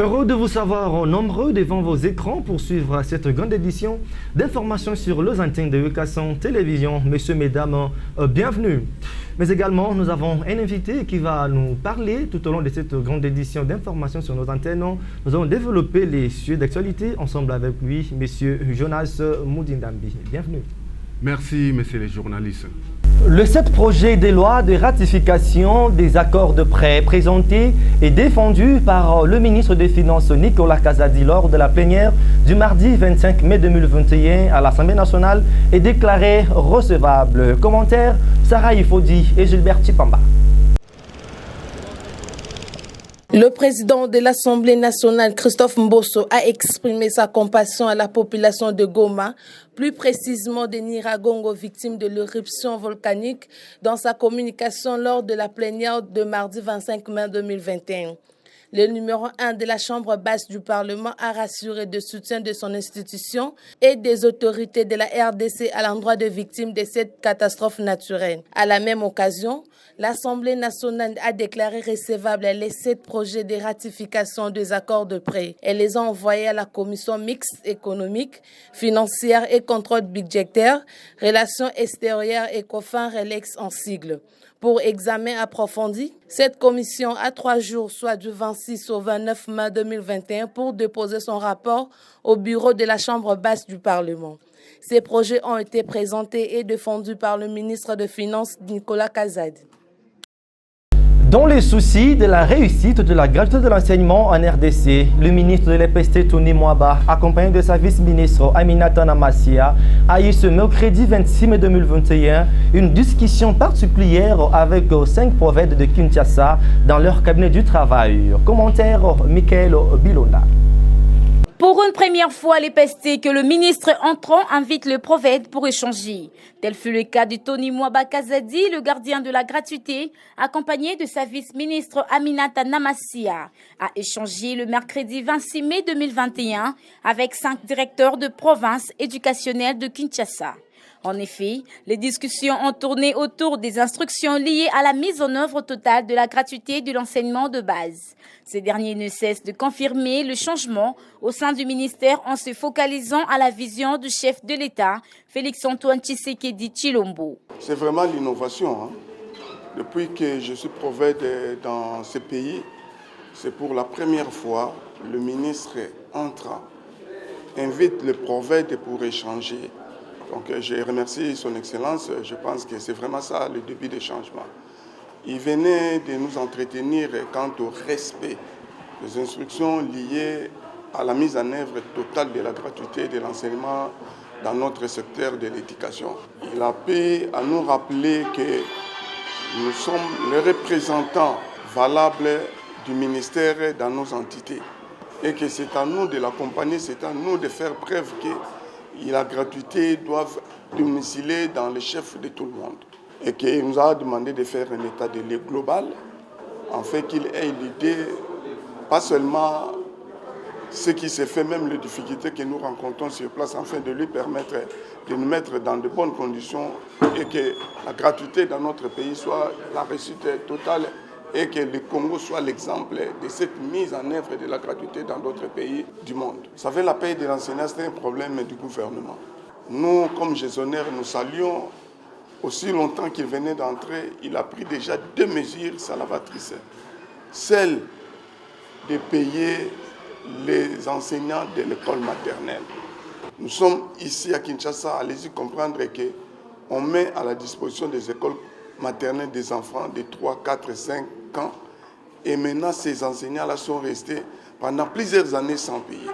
Heureux de vous savoir nombreux devant vos écrans pour suivre cette grande édition d'informations sur les antennes de Eucasson Télévision. Messieurs, mesdames, bienvenue. Mais également, nous avons un invité qui va nous parler tout au long de cette grande édition d'informations sur nos antennes. Nous allons développer les sujets d'actualité ensemble avec lui, Monsieur Jonas Moudindambi. Bienvenue. Merci, messieurs les journalistes. Le 7 projet de loi de ratification des accords de prêt présenté et défendu par le ministre des Finances Nicolas Kazadi lors de la plénière du mardi 25 mai 2021 à l'Assemblée nationale est déclaré recevable. Commentaire Sarah Ifodi et Gilbert Chipamba. Le président de l'Assemblée nationale, Christophe Mbosso, a exprimé sa compassion à la population de Goma, plus précisément de Nyiragongo, victime de l'éruption volcanique, dans sa communication lors de la plénière de mardi 25 mai 2021. Le numéro 1 de la Chambre basse du Parlement a rassuré de soutien de son institution et des autorités de la RDC à l'endroit des victimes de cette catastrophe naturelle. À la même occasion, l'Assemblée nationale a déclaré recevables les 7 projets de ratification des accords de prêt et les a envoyés à la Commission mixte économique, financière et contrôle budgétaire, relations extérieures et COFIN Relex en sigle. Pour examen approfondi, cette commission a 3 jours, soit du 26 au 29 mai 2021, pour déposer son rapport au bureau de la Chambre basse du Parlement. Ces projets ont été présentés et défendus par le ministre des Finances, Nicolas Kazadi. Dans les soucis de la réussite de la gratuité de l'enseignement en RDC, le ministre de l'EPST Tony Mwaba, accompagné de sa vice-ministre Aminata Namassia, a eu ce mercredi 26 mai 2021 une discussion particulière avec 5 prophètes de Kinshasa dans leur cabinet du travail. Commentaire Michael Bilona. Pour une première fois, l'EPST que le ministre entrant invite le prophète pour échanger. Tel fut le cas de Tony Mwaba Kazadi, le gardien de la gratuité, accompagné de sa vice-ministre Aminata Namassia, a échangé le mercredi 26 mai 2021 avec 5 directeurs de province éducationnelles de Kinshasa. En effet, les discussions ont tourné autour des instructions liées à la mise en œuvre totale de la gratuité de l'enseignement de base. Ces derniers ne cessent de confirmer le changement au sein du ministère en se focalisant à la vision du chef de l'État, Félix-Antoine Tshisekedi Tshilombo. C'est vraiment l'innovation. Depuis que je suis prophète dans ce pays, c'est pour la première fois le ministre entrant, invite le prophète pour échanger. Donc je remercie son Excellence, je pense que c'est vraiment ça le début des changements. Il venait de nous entretenir quant au respect des instructions liées à la mise en œuvre totale de la gratuité de l'enseignement dans notre secteur de l'éducation. Il a pu à nous rappeler que nous sommes les représentants valables du ministère dans nos entités et que c'est à nous de l'accompagner, c'est à nous de faire preuve que la gratuité doit domiciler dans le chef de tout le monde. Et qu'il nous a demandé de faire un état de lieu global, en fait qu'il ait l'idée, pas seulement ce qui s'est fait, même les difficultés que nous rencontrons sur place, afin de lui permettre de nous mettre dans de bonnes conditions et que la gratuité dans notre pays soit la réussite totale et que le Congo soit l'exemple de cette mise en œuvre de la gratuité dans d'autres pays du monde. Vous savez, la paie de l'enseignant, c'est un problème du gouvernement. Nous, comme gestionnaires, nous saluons, aussi longtemps qu'il venait d'entrer, il a pris déjà 2 mesures salvatrices. Celle de payer les enseignants de l'école maternelle. Nous sommes ici à Kinshasa, allez-y comprendre qu'on met à la disposition des écoles maternelles des enfants de 3, 4, 5 ans. Et maintenant, ces enseignants-là sont restés pendant plusieurs années sans payer.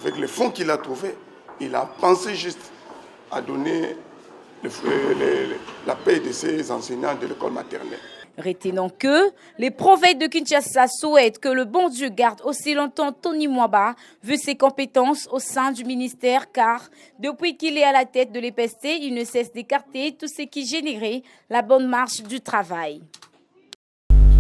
Avec les fonds qu'il a trouvés, il a pensé juste à donner la paie de ces enseignants de l'école maternelle. Retenons que les prophètes de Kinshasa souhaitent que le bon Dieu garde aussi longtemps Tony Mwaba, vu ses compétences au sein du ministère, car depuis qu'il est à la tête de l'EPST, il ne cesse d'écarter tout ce qui générait la bonne marche du travail.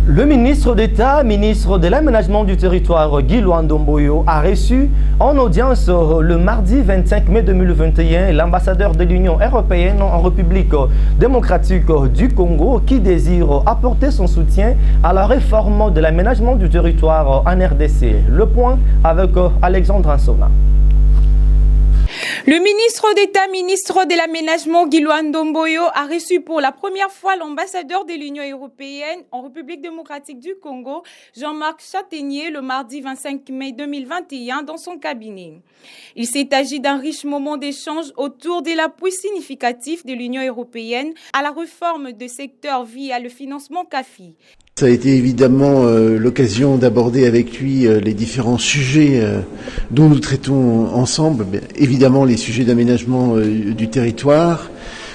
Le ministre d'État, ministre de l'Aménagement du territoire, Guy Luando-Mboyo, a reçu en audience le mardi 25 mai 2021 l'ambassadeur de l'Union européenne en République démocratique du Congo qui désire apporter son soutien à la réforme de l'aménagement du territoire en RDC. Le point avec Alexandre Ansona. Le ministre d'État, ministre de l'Aménagement, Guy Luando-Mboyo, a reçu pour la première fois l'ambassadeur de l'Union européenne en République démocratique du Congo, Jean-Marc Châtaignier, le mardi 25 mai 2021 dans son cabinet. Il s'est agi d'un riche moment d'échange autour de l'appui significatif de l'Union européenne à la réforme de secteur via le financement CAFI. Ça a été évidemment l'occasion d'aborder avec lui les différents sujets dont nous traitons ensemble. Bien, évidemment les sujets d'aménagement du territoire.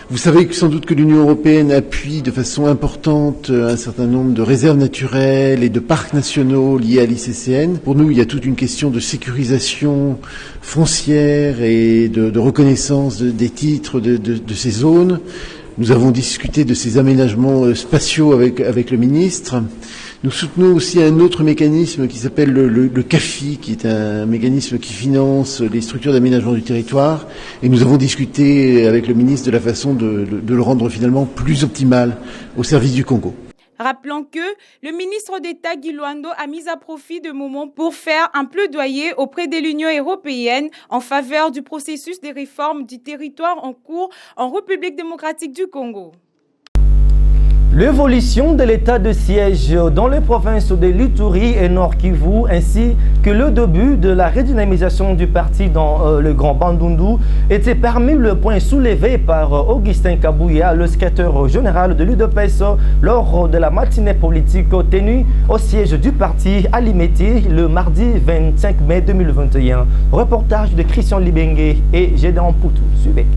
Vous savez que sans doute que l'Union européenne appuie de façon importante un certain nombre de réserves naturelles et de parcs nationaux liés à l'ICCN. Pour nous, il y a toute une question de sécurisation foncière et de reconnaissance des titres de ces zones. Nous avons discuté de ces aménagements spatiaux avec le ministre. Nous soutenons aussi un autre mécanisme qui s'appelle le CAFI, qui est un mécanisme qui finance les structures d'aménagement du territoire. Et nous avons discuté avec le ministre de la façon de le rendre finalement plus optimal au service du Congo. Rappelons que le ministre d'État Guy Luando a mis à profit de moments pour faire un plaidoyer auprès de l'Union européenne en faveur du processus de réforme du territoire en cours en République démocratique du Congo. L'évolution de l'état de siège dans les provinces de l'Ituri et Nord Kivu ainsi que le début de la redynamisation du parti dans le Grand Bandundu étaient parmi les points soulevés par Augustin Kabouya, le secrétaire général de l'UDPS, lors de la matinée politique tenue au siège du parti à Limete le mardi 25 mai 2021. Reportage de Christian Libengue et Gédéon Poutou. Suivez.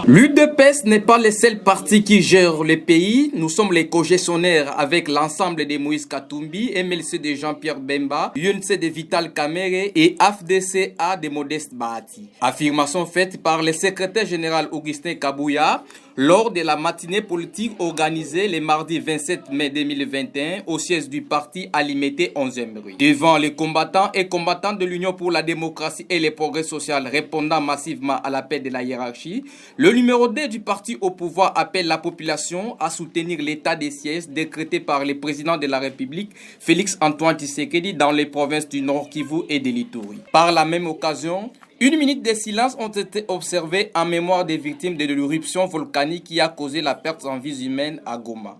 L'UDPS n'est pas le seul parti qui gère le pays. Nous sommes les co-gestionnaires avec l'ensemble de Moïse Katumbi, MLC de Jean-Pierre Bemba, UNC de Vital Kamere et AFDCA de Modeste Bahati. Affirmation faite par le secrétaire général Augustin Kabouya lors de la matinée politique organisée le mardi 27 mai 2021 au siège du parti à Limete 11e rue. Devant les combattants et combattantes de l'Union pour la démocratie et le progrès social répondant massivement à l'appel de la hiérarchie, le numéro 2 du parti au pouvoir appelle la population à soutenir l'état des sièges décrété par le président de la République, Félix Antoine Tshisekedi, dans les provinces du Nord Kivu et de l'Ituri. Par la même occasion, 1 minute de silence ont été observés en mémoire des victimes de l'éruption volcanique qui a causé la perte en vies humaines à Goma.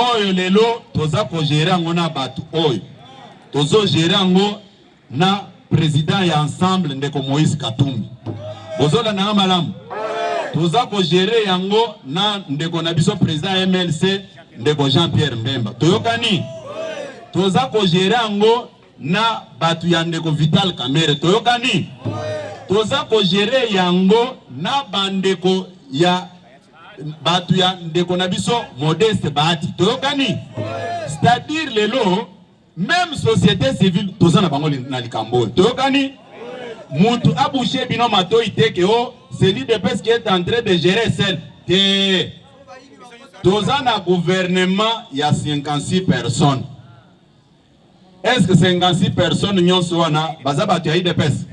na président ya ensemble ndeko Moïse Katumbi. Bozola na malamu. Toza ko gérer yango na ndeko na biso président MLC ndeko Jean-Pierre Mbemba. Toyokani. Toza ko gérer yango na batu ya ndeko Vital Kamere. Toyokani. Toza ko gérer yango na bandeko ya batu ya ndeko na biso Modeste Bahati. Toyokani. C'est-à-dire lelo même société civile toza na bango na likambo. Toyokani. Mutu abouché bino mato iteke o c'est l'UDPS qui est en train de gérer celle de toza na gouvernement il y a 56 personnes. Est-ce que 56 personnes nyonso wana baza batu ya UDPS?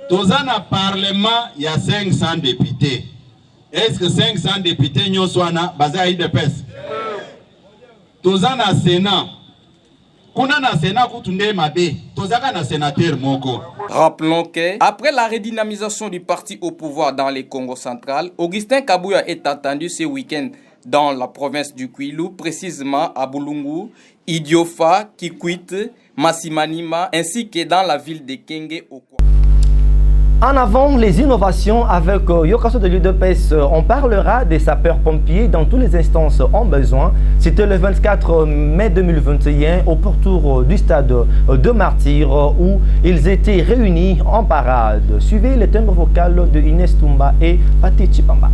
Toza na parlement il y a 500 députés. Est-ce que 500 députés nyonso wana baza ya UDPS? Toza na Sénat. Rappelons que, après la redynamisation du parti au pouvoir dans le Congo central, Augustin Kabouya est attendu ce week-end dans la province du Kwilu, précisément à Bulungu, Idiofa, Kikwit, Massimanima, ainsi que dans la ville de Kenge au Kwa. En avant les innovations avec Yokaso de l'UDPS, on parlera des sapeurs-pompiers dans toutes les instances en besoin. C'était le 24 mai 2021 au pourtour du stade de Martyrs où ils étaient réunis en parade. Suivez les timbres vocaux de Inès Toumba et Pati Chipamba.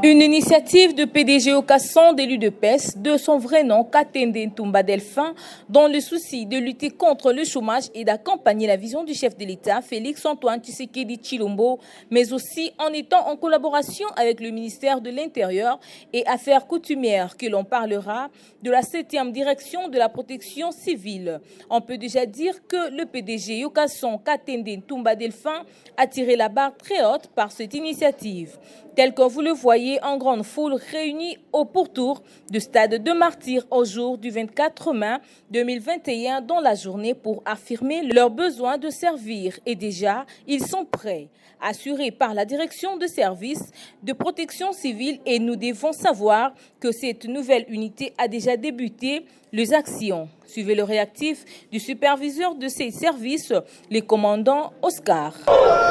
Une initiative de PDG Okasson de l'UDPS, de son vrai nom Katende Ntumba Delphin, dans le souci de lutter contre le chômage et d'accompagner la vision du chef de l'État, Félix-Antoine Tshisekedi Tshilombo, mais aussi en étant en collaboration avec le ministère de l'Intérieur et Affaires coutumières, que l'on parlera de la 7e direction de la protection civile. On peut déjà dire que le PDG Okasson Katende Ntumba Delphin a tiré la barre très haute par cette initiative. Tel que vous le voyez, en grande foule réunie au pourtour du stade de Martyrs au jour du 24 mai 2021 dans la journée pour affirmer leur besoin de servir. Et déjà, ils sont prêts, assurés par la direction de service de protection civile, et nous devons savoir que cette nouvelle unité a déjà débuté les actions. Suivez le réactif du superviseur de ces services, le commandant Oscar.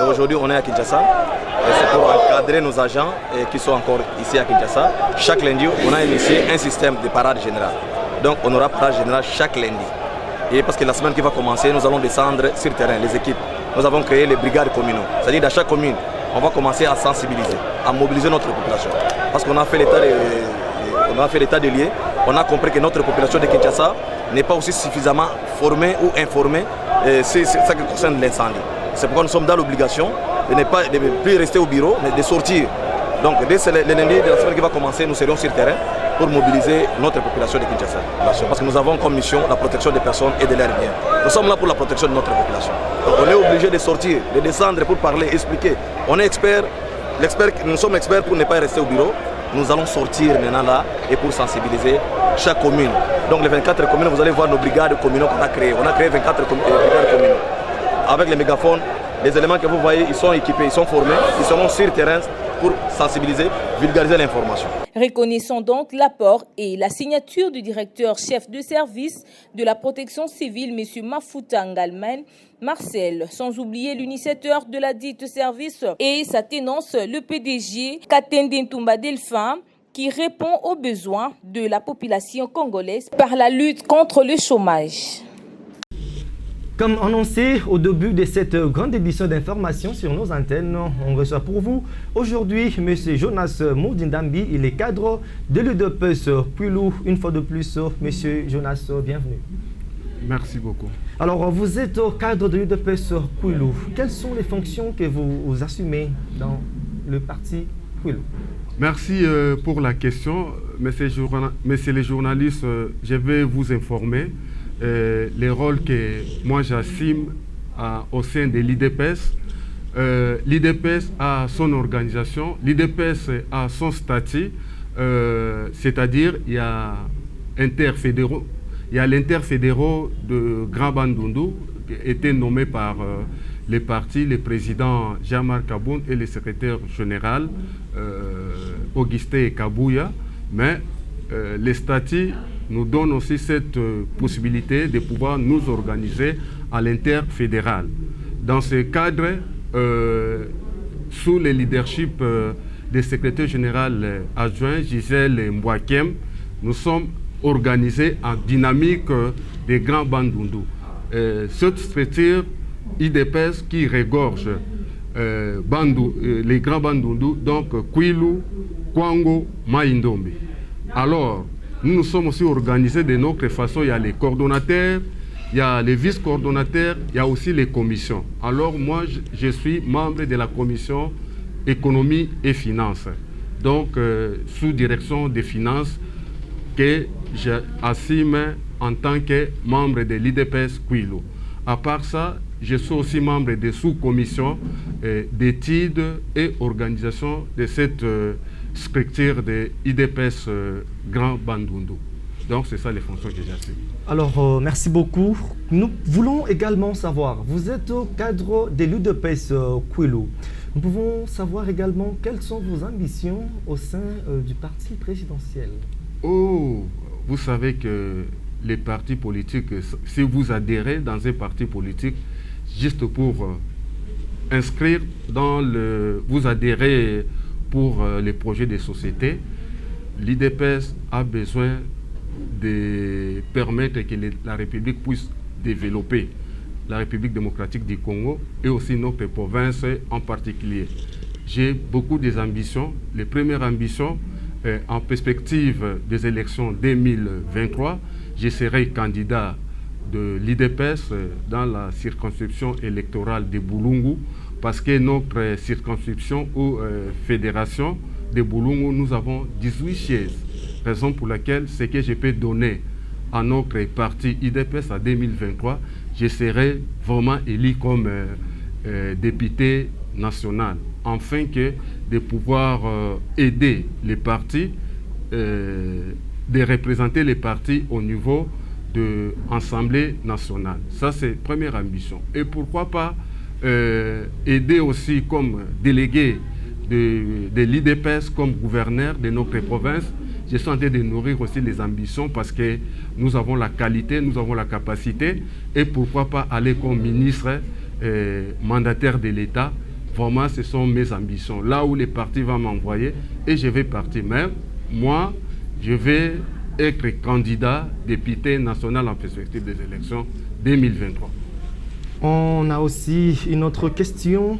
Aujourd'hui, on est à Kinshasa. C'est pour encadrer nos agents qui sont encore ici à Kinshasa. Chaque lundi, on a initié un système de parade générale. Donc, on aura parade générale chaque lundi. Et parce que la semaine qui va commencer, nous allons descendre sur le terrain, les équipes. Nous avons créé les brigades communaux. C'est-à-dire, dans chaque commune, on va commencer à sensibiliser, à mobiliser notre population. Parce qu'on a fait l'état des lieux. On a compris que notre population de Kinshasa n'est pas aussi suffisamment formée ou informée. C'est ça qui concerne l'incendie. C'est pourquoi nous sommes dans l'obligation de ne plus rester au bureau, mais de sortir. Donc dès le lundi de la semaine qui va commencer, nous serons sur le terrain pour mobiliser notre population de Kinshasa. Parce que nous avons comme mission la protection des personnes et de leurs biens. Nous sommes là pour la protection de notre population. Donc on est obligé de sortir, de descendre pour parler, expliquer. On est experts, nous sommes experts pour ne pas rester au bureau. Nous allons sortir maintenant là et pour sensibiliser chaque commune. Donc les 24 communes, vous allez voir nos brigades communaux qu'on a créées. On a créé 24 brigades communaux. Avec les mégaphones, les éléments que vous voyez, ils sont équipés, ils sont formés, ils seront sur le terrain pour sensibiliser, vulgariser l'information. Reconnaissons donc l'apport et la signature du directeur chef de service de la protection civile, M. Mafuta Ngalman Marcel, sans oublier l'initiateur de la dite service et sa ténance, le PDG Katende Ntumba Delphin, qui répond aux besoins de la population congolaise par la lutte contre le chômage. Comme annoncé au début de cette grande édition d'information sur nos antennes, on reçoit pour vous aujourd'hui M. Jonas Moudindambi, il est cadre de l'UDPS Kwilu. Une fois de plus, M. Jonas, bienvenue. Merci beaucoup. Alors, vous êtes au cadre de l'UDPS Kwilu. Quelles sont les fonctions que vous assumez dans le parti Kwilu? Merci pour la question. Messieurs les journalistes, je vais vous informer les rôles que moi j'assume au sein de l'IDPS. L'IDPS a son organisation, l'IDPS a son statut, c'est-à-dire il y a l'interfédéraux de Grand Bandundu, qui a été nommé par les partis, le président Jean-Marc Kaboun et le secrétaire général Augustin Kabouya, mais les statuts nous donnent aussi cette possibilité de pouvoir nous organiser à l'interfédéral. Dans ce cadre, sous le leadership du secrétaire général adjoint Gisèle Mbouakem, nous sommes organisés en dynamique des Grands Bandundu. Cette structure IDPS qui regorge les Grands Bandundu, donc Kwilu, Kwango, Maïndombe. Alors, nous nous sommes aussi organisés de notre façon. Il y a les coordonnateurs, il y a les vice-coordonnateurs, il y a aussi les commissions. Alors moi, je suis membre de la commission économie et finances. Donc, sous direction des finances que j'assume en tant que membre de l'IDPS Kwilu. À part ça, je suis aussi membre des sous-commissions d'études et organisation de cette structure de IDPS Grand Bandundu. Donc c'est ça les fonctions que j'assume. Alors merci beaucoup. Nous voulons également savoir, vous êtes au cadre de l'UDPS Kwilu. Nous pouvons savoir également quelles sont vos ambitions au sein du parti présidentiel. Oh, vous savez que les partis politiques, si vous adhérez dans un parti politique, juste pour inscrire dans vous adhérez pour les projets de société, l'IDPS a besoin de permettre que la République puisse développer, la République démocratique du Congo et aussi notre province en particulier. j'ai beaucoup d'ambitions. Les premières ambitions, en perspective des élections 2023, je serai candidat de l'IDPS dans la circonscription électorale de Boulungu, parce que notre circonscription ou fédération de Boulungu, nous avons 18 sièges. Raison pour laquelle ce que je peux donner à notre parti IDPS en 2023, je serai vraiment élu comme député national, afin que de pouvoir aider les partis, de représenter les partis au niveau de l'Assemblée nationale. Ça, c'est la première ambition. Et pourquoi pas aider aussi comme délégué de l'IDPS, comme gouverneur de notre province. Je suis en train de nourrir aussi les ambitions parce que nous avons la qualité, nous avons la capacité, et pourquoi pas aller comme ministre mandataire de l'État. Vraiment, ce sont mes ambitions. Là où les partis vont m'envoyer, et je vais partir. Même moi, je vais être candidat député national en perspective des élections 2023. On a aussi une autre question.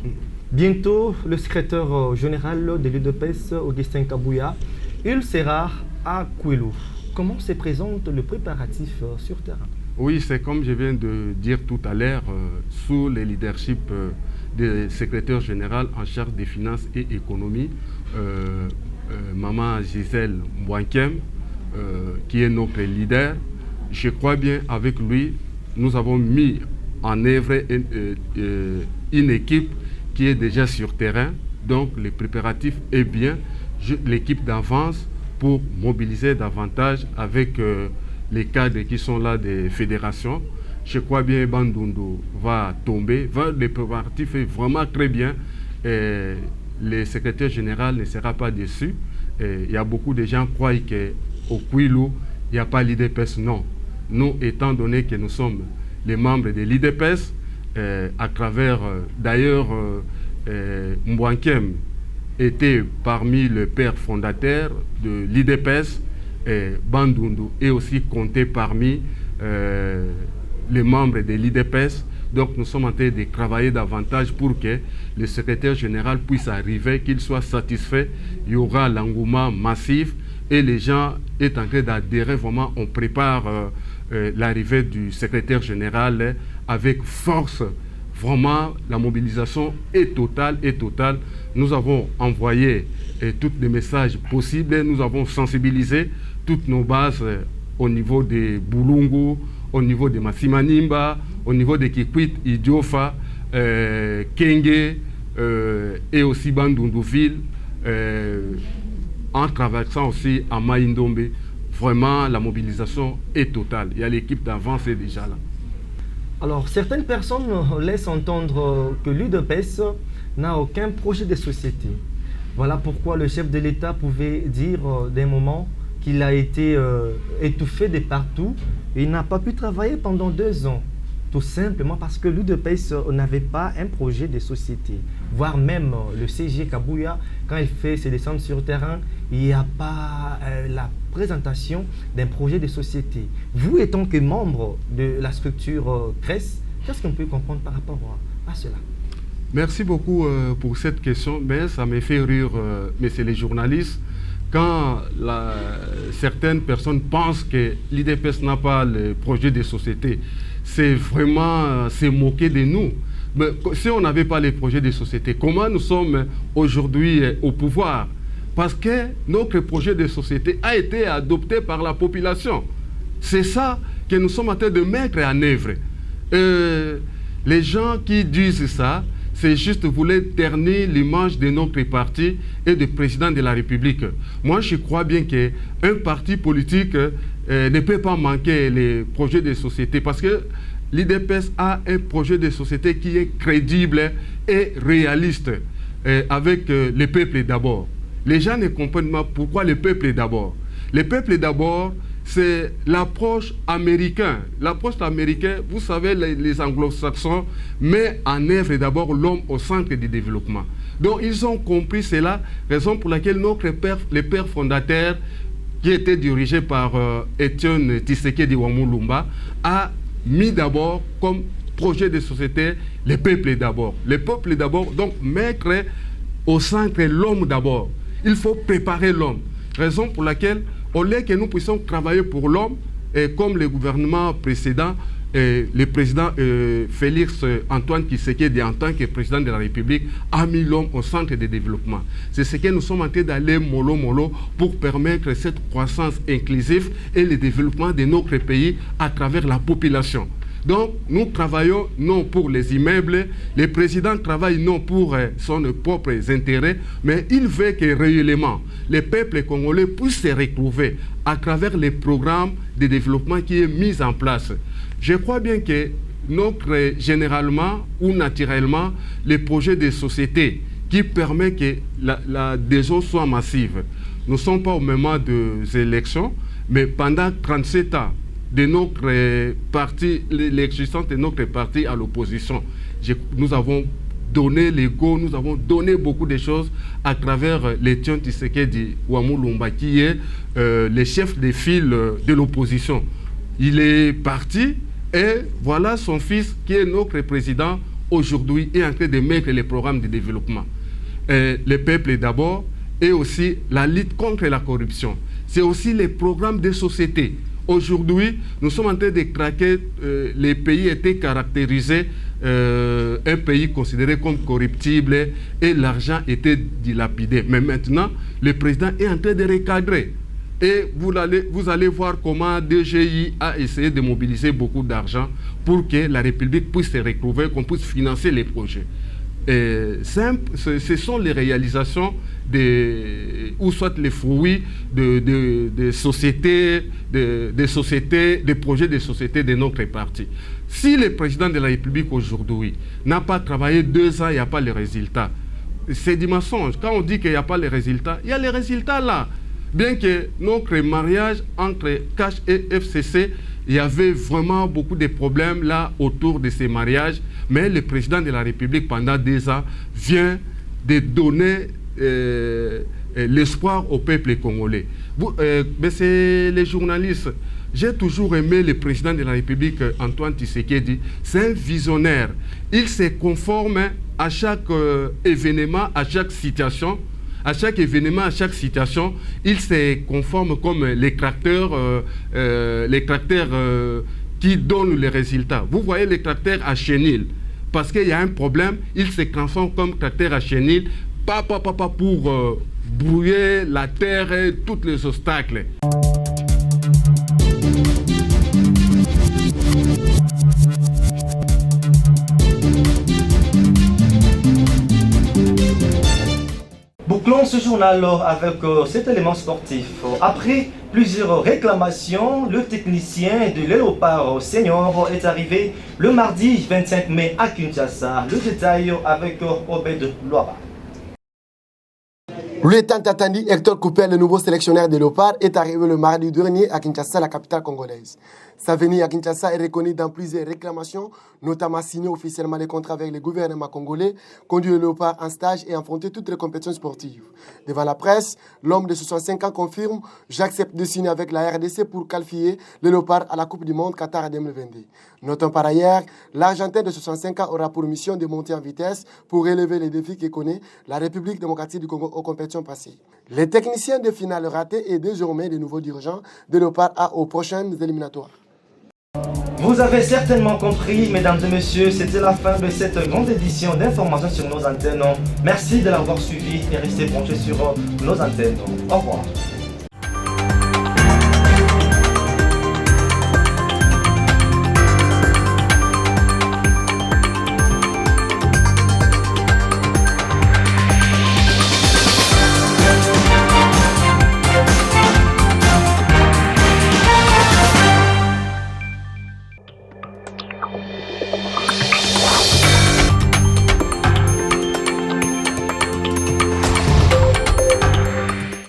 Bientôt, le secrétaire général de l'UDPS, Augustin Kabouya, il sera à Kwilu. Comment se présente le préparatif sur terrain? Oui, c'est comme je viens de dire tout à l'heure, sous le leadership du secrétaire général en charge des finances et économie, Maman Gisèle Mbouankem, qui est notre leader. Je crois bien avec lui, nous avons mis en œuvre une équipe qui est déjà sur terrain. Donc les préparatifs est bien. L'équipe d'avance pour mobiliser davantage avec les cadres qui sont là des fédérations. Je crois bien Bandundu va tomber. Le préparatif est vraiment très bien. Et le secrétaire général ne sera pas déçu. Il y a beaucoup de gens qui croient qu'au Kwilu, il n'y a pas l'IDPS. Non. Nous, étant donné que nous sommes les membres de l'IDPS, à travers, d'ailleurs, Mbouankem était parmi les pères fondateurs de l'IDPS, Bandundu est aussi compté parmi les membres de l'IDPS. Donc nous sommes en train de travailler davantage pour que le secrétaire général puisse arriver, qu'il soit satisfait. Il y aura l'engouement massif et les gens sont en train d'adhérer. Vraiment, on prépare l'arrivée du secrétaire général avec force. Vraiment, la mobilisation est totale, Nous avons envoyé tous les messages possibles. Nous avons sensibilisé toutes nos bases au niveau de Boulungu, au niveau de Massimanimba, au niveau de Kikwit, Idiofa, Kenge et aussi Bandunduville, en traversant aussi à Maïndombe. Vraiment, la mobilisation est totale. Il y a l'équipe d'avance déjà là. Alors, certaines personnes laissent entendre que l'UDPS n'a aucun projet de société. Voilà pourquoi le chef de l'État pouvait dire d'un moment qu'il a été étouffé de partout et il n'a pas pu travailler pendant 2 ans. Tout simplement parce que l'UDPS n'avait pas un projet de société. Voire même le CG Kabouya, quand il fait ses descentes sur terrain, il n'y a pas la présentation d'un projet de société. Vous étant que membre de la structure CRES, qu'est-ce qu'on peut comprendre par rapport à cela? Merci beaucoup pour cette question. Mais ça me fait rire, messieurs les journalistes, quand certaines personnes pensent que l'IDPS n'a pas le projet de société. C'est vraiment se moquer de nous. Mais si on n'avait pas les projets de société, comment nous sommes aujourd'hui au pouvoir? Parce que notre projet de société a été adopté par la population. C'est ça que nous sommes en train de mettre en œuvre. Les gens qui disent ça, c'est juste vouloir ternir l'image de notre parti et du président de la République. Moi, je crois bien qu'un parti politique ne peut pas manquer les projets de société parce que l'IDPS a un projet de société qui est crédible et réaliste avec le peuple d'abord. Les gens ne comprennent pas pourquoi le peuple d'abord. Le peuple d'abord, c'est l'approche américaine. L'approche américaine, vous savez, les anglo-saxons mettent en œuvre d'abord l'homme au centre du développement. Donc, ils ont compris cela, raison pour laquelle les pères fondateurs, qui étaient dirigés par Étienne Tshisekedi Wamulumba, a mis d'abord comme projet de société le peuple d'abord. Le peuple d'abord, donc mettre au centre l'homme d'abord. Il faut préparer l'homme. Raison pour laquelle, au lieu que nous puissions travailler pour l'homme, et comme le gouvernement précédent, le président Félix Antoine Tshisekedi, en tant que président de la République, a mis l'homme au centre du développement. C'est ce que nous sommes en train d'aller mollo pour permettre cette croissance inclusive et le développement de notre pays à travers la population. Donc, nous travaillons non pour les immeubles, le président travaille non pour son propres intérêts, mais il veut que réellement les peuples congolais puissent se retrouver à travers les programmes de développement qui est mis en place. Je crois bien que généralement ou naturellement, les projets de société qui permettent que l'adhésion soit massive. Nous ne sommes pas au moment des élections, mais pendant 37 ans, de notre parti, l'existence de notre parti à l'opposition. Nous avons donné l'ego, nous avons donné beaucoup de choses à travers l'Étienne Tshisekedi Ouamulumba, qui est le chef de file de l'opposition. Il est parti et voilà son fils, qui est notre président aujourd'hui, est en train de mettre les programmes de développement. Le peuple d'abord, et aussi la lutte contre la corruption. C'est aussi les programmes de société. Aujourd'hui, nous sommes en train de craquer, les pays étaient caractérisés, un pays considéré comme corruptible et l'argent était dilapidé. Mais maintenant, le président est en train de recadrer. Et vous allez voir comment DGI a essayé de mobiliser beaucoup d'argent pour que la République puisse se retrouver, qu'on puisse financer les projets. Ce sont les réalisations ou soit les fruits des sociétés, des projets de société de notre parti. Si le président de la République aujourd'hui n'a pas travaillé 2 ans, il n'y a pas les résultats. C'est du mensonge. Quand on dit qu'il n'y a pas les résultats, il y a les résultats là. Bien que notre mariage entre CACH et FCC, il y avait vraiment beaucoup de problèmes là autour de ces mariages, mais le président de la République, pendant 2 ans, vient de donner l'espoir au peuple congolais. Mais c'est les journalistes. J'ai toujours aimé le président de la République, Antoine Tshisekedi. C'est un visionnaire. Il se conforme à chaque événement, à chaque situation. À chaque événement, à chaque situation, il se conforme comme les tracteurs qui donnent les résultats. Vous voyez les tracteurs à chenil, parce qu'il y a un problème, il se transforme comme tracteur à chenil, pas pour brouiller la terre et tous les obstacles. Bouclons ce journal avec cet élément sportif. Après plusieurs réclamations, le technicien de Léopard Senior est arrivé le mardi 25 mai à Kinshasa. Le détail avec Obed Loaba. Le tant attendu Hector Couper, le nouveau sélectionneur des Léopards, est arrivé le mardi dernier à Kinshasa, la capitale congolaise. Sa venue à Kinshasa est reconnue dans plusieurs réclamations, notamment signer officiellement les contrats avec le gouvernement congolais, conduire le Léopard en stage et affronter toutes les compétitions sportives. Devant la presse, l'homme de 65 ans confirme « J'accepte de signer avec la RDC pour qualifier le Léopard à la Coupe du Monde Qatar 2022 ». Notons par ailleurs, l'Argentin de 65 ans aura pour mission de monter en vitesse pour relever les défis que connaît la République démocratique du Congo aux compétitions passées. Les techniciens de finale ratés et désormais les nouveaux dirigeants de Léopard A aux prochaines éliminatoires. Vous avez certainement compris, mesdames et messieurs, c'était la fin de cette grande édition d'informations sur nos antennes. Merci de l'avoir suivi et restez branchés sur nos antennes. Au revoir.